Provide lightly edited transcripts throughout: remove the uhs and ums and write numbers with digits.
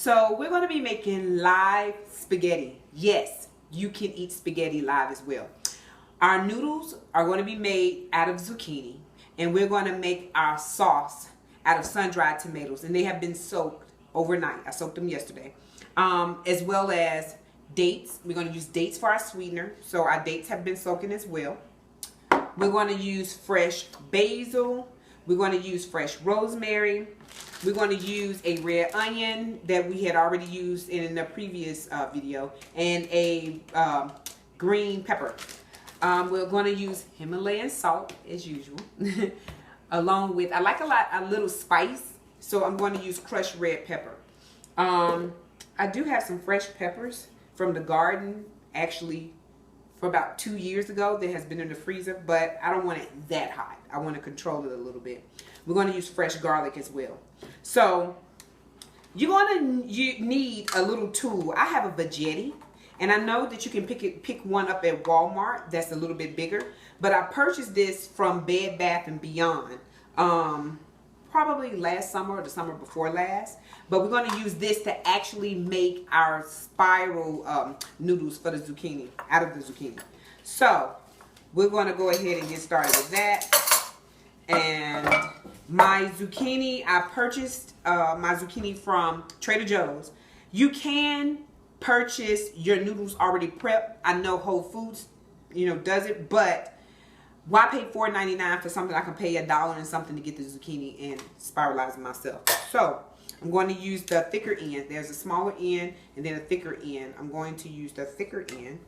So we're going to be making live spaghetti. Yes, you can eat spaghetti live as well. Our noodles are going to be made out of zucchini, and we're going to make our sauce out of sun-dried tomatoes, and they have been soaked overnight. I soaked them yesterday. As well as dates. We're going to use dates for our sweetener, so our dates have been soaking as well. We're going to use fresh basil. We're going to use fresh rosemary. We're going to use a red onion that we had already used in the previous video, and a green pepper. We're going to use Himalayan salt as usual, along with, I like a little spice, so I'm going to use crushed red pepper. I do have some fresh peppers from the garden, actually, for about 2 years ago, that has been in the freezer, but I don't want it that hot. I want to control it a little bit. We're going to use fresh garlic as well. So you're going to need a little tool. I have a Veggetti, and I know that you can pick one up at Walmart that's a little bit bigger, but I purchased this from Bed Bath & Beyond probably last summer or the summer before last. But we're going to use this to actually make our spiral noodles for the zucchini, out of the zucchini. So we're going to go ahead and get started with that. And my zucchini, I purchased my zucchini from Trader Joe's. You can purchase your noodles already prepped. I know Whole Foods, does it, but why pay $4.99 for something I can pay $1 and something to get the zucchini and spiralize it myself? So I'm going to use the thicker end. There's a smaller end and then a thicker end. I'm going to use the thicker end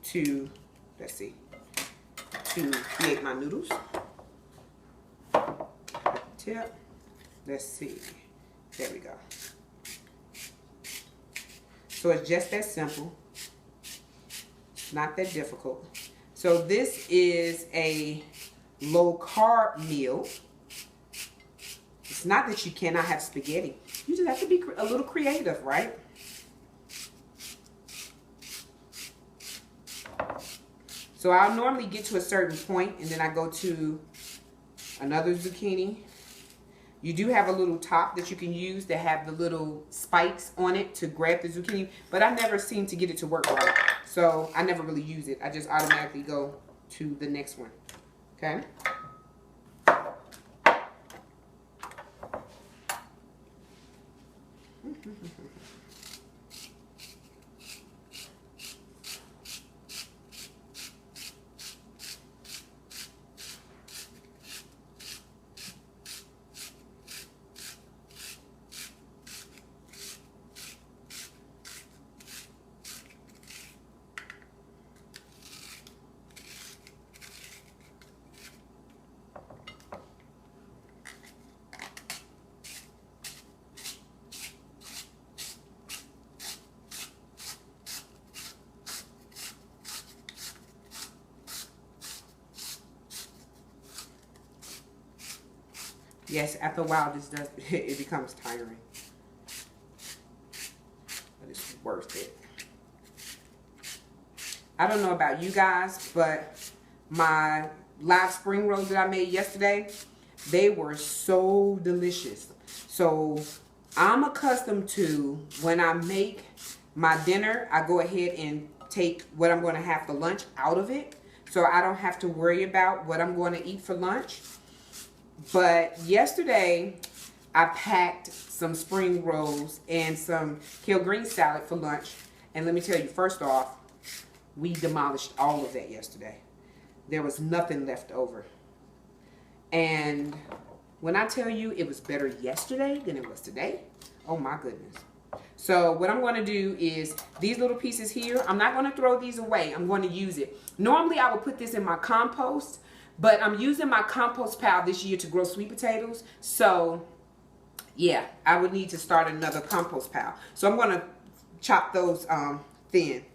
to create my noodles. Tip. Let's see. There we go. So it's just that simple. Not that difficult. So this is a low carb meal. It's not that you cannot have spaghetti. You just have to be a little creative, right? So I'll normally get to a certain point and then I go to another zucchini. You do have a little top that you can use that have the little spikes on it to grab the zucchini, but I never seem to get it to work right. So I never really use it. I just automatically go to the next one. Okay? Yes, after a while, it becomes tiring. But it's worth it. I don't know about you guys, but my live spring rolls that I made yesterday, they were so delicious. So I'm accustomed to, when I make my dinner, I go ahead and take what I'm going to have for lunch out of it. So I don't have to worry about what I'm going to eat for lunch. But yesterday, I packed some spring rolls and some kale green salad for lunch. And let me tell you, first off, we demolished all of that yesterday. There was nothing left over. And when I tell you it was better yesterday than it was today, oh my goodness. So what I'm going to do is these little pieces here, I'm not going to throw these away. I'm going to use it. Normally, I would put this in my compost. But I'm using my compost pile this year to grow sweet potatoes. So, yeah, I would need to start another compost pile. So I'm going to chop those thin.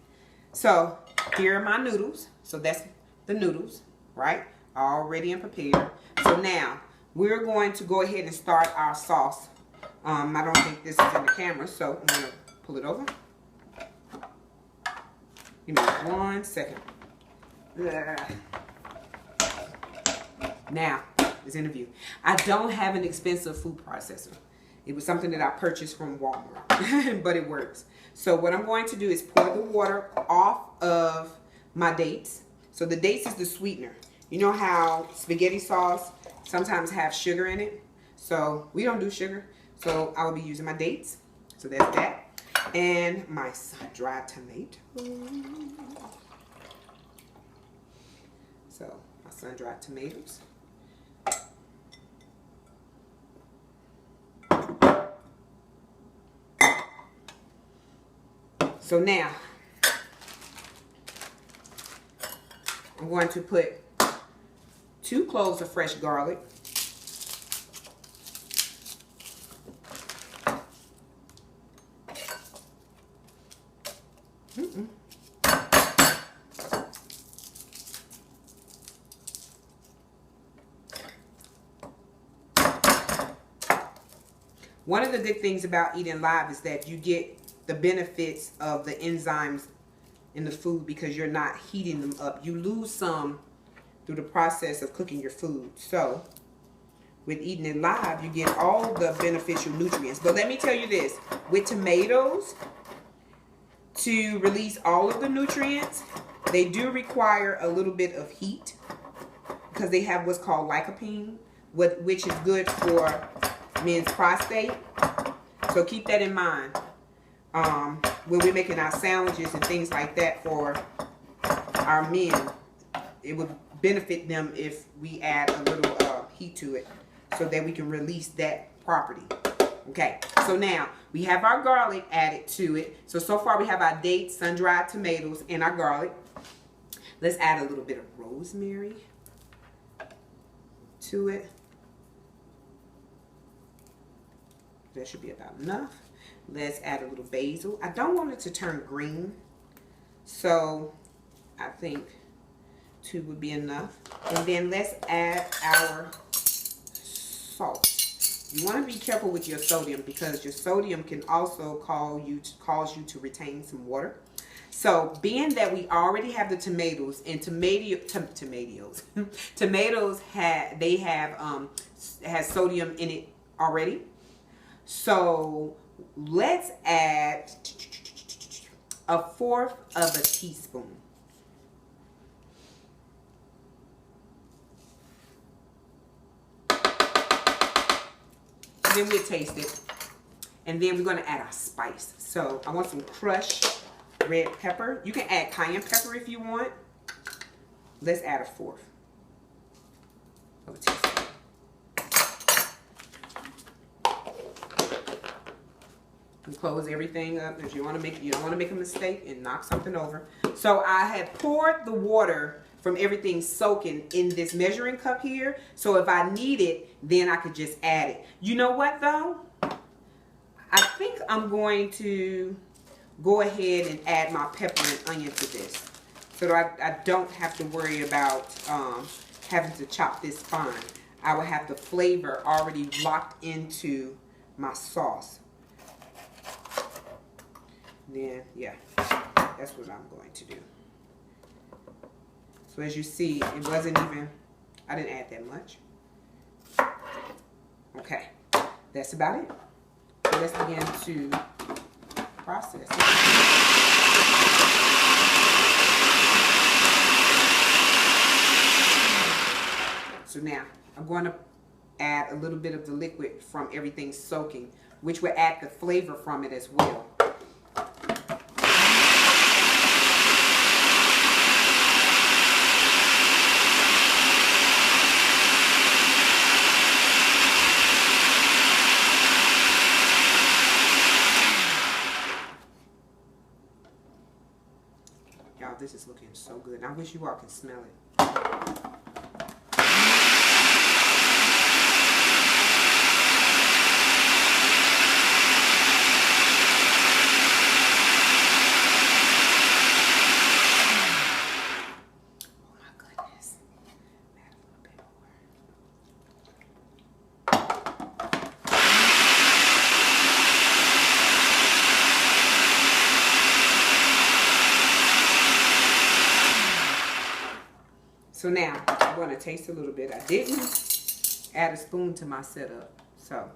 So here are my noodles. So that's the noodles, right? Already and prepared. So now we're going to go ahead and start our sauce. I don't think this is in the camera, so I'm going to pull it over. Give me 1 second. Now, this interview. I don't have an expensive food processor. It was something that I purchased from Walmart, but it works. So what I'm going to do is pour the water off of my dates. So the dates is the sweetener. You know how spaghetti sauce sometimes have sugar in it? So we don't do sugar. So I will be using my dates. So that's that. And my sun-dried tomato. So my sun-dried tomatoes. So now I'm going to put 2 cloves of fresh garlic. One of the good things about eating live is that you get the benefits of the enzymes in the food because you're not heating them up. You lose some through the process of cooking your food. So with eating it live, you get all the beneficial nutrients. But let me tell you this, with tomatoes, to release all of the nutrients, they do require a little bit of heat because they have what's called lycopene, which is good for men's prostate. So keep that in mind when we're making our sandwiches and things like that for our men. It would benefit them if we add a little heat to it so that we can release that property. Okay, so now we have our garlic added to it. So far we have our dates, sun-dried tomatoes, and our garlic. Let's add a little bit of rosemary to it. That should be about enough. Let's add a little basil. I don't want it to turn green, so I think 2 would be enough. And then let's add our salt. You want to be careful with your sodium because your sodium can also cause you to retain some water. So being that we already have the tomatoes and tomatoes has sodium in it already. So let's add 1/4 of a teaspoon. Then we'll taste it. And then we're going to add our spice. So I want some crushed red pepper. You can add cayenne pepper if you want. Let's add 1/4 of a teaspoon. And close everything up because you don't want to make a mistake and knock something over. So I have poured the water from everything soaking in this measuring cup here. So if I need it, then I could just add it. You know what though? I think I'm going to go ahead and add my pepper and onion to this. So that I don't have to worry about having to chop this fine. I will have the flavor already locked into my sauce. Then, yeah, that's what I'm going to do. So as you see, it wasn't even, I didn't add that much. Okay, that's about it. So let's begin to process it. So now, I'm going to add a little bit of the liquid from everything soaking, which will add the flavor from it as well. Y'all, this is looking so good. I wish you all could smell it. So now, I'm going to taste a little bit. I didn't add a spoon to my setup. So,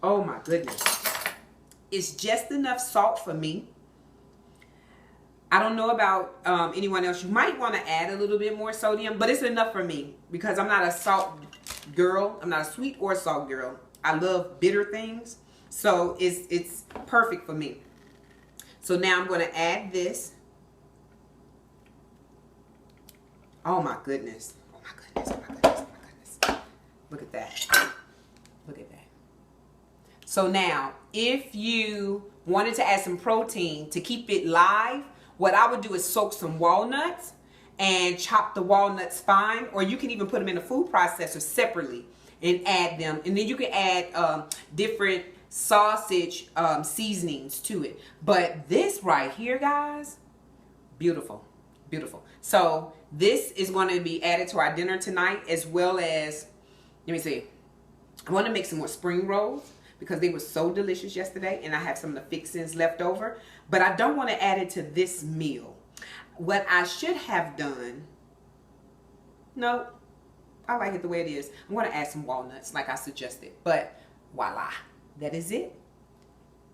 Oh my goodness. It's just enough salt for me. I don't know about anyone else. You might want to add a little bit more sodium, but it's enough for me because I'm not a salt girl. I'm not a sweet or salt girl. I love bitter things. So it's perfect for me. So now I'm going to add this. Oh my goodness. Oh my goodness. Oh my goodness. Oh my goodness. Look at that. Look at that. So now, if you wanted to add some protein to keep it live, what I would do is soak some walnuts and chop the walnuts fine, or you can even put them in a food processor separately and add them. And then you can add different sausage seasonings to it. But this right here, guys, beautiful, beautiful. So this is going to be added to our dinner tonight, as well as, let me see, I want to make some more spring rolls because they were so delicious yesterday, and I have some of the fixings left over. But I don't want to add it to this meal. What I should have done, no, I like it the way it is. I'm going to add some walnuts like I suggested. But voila, that is it.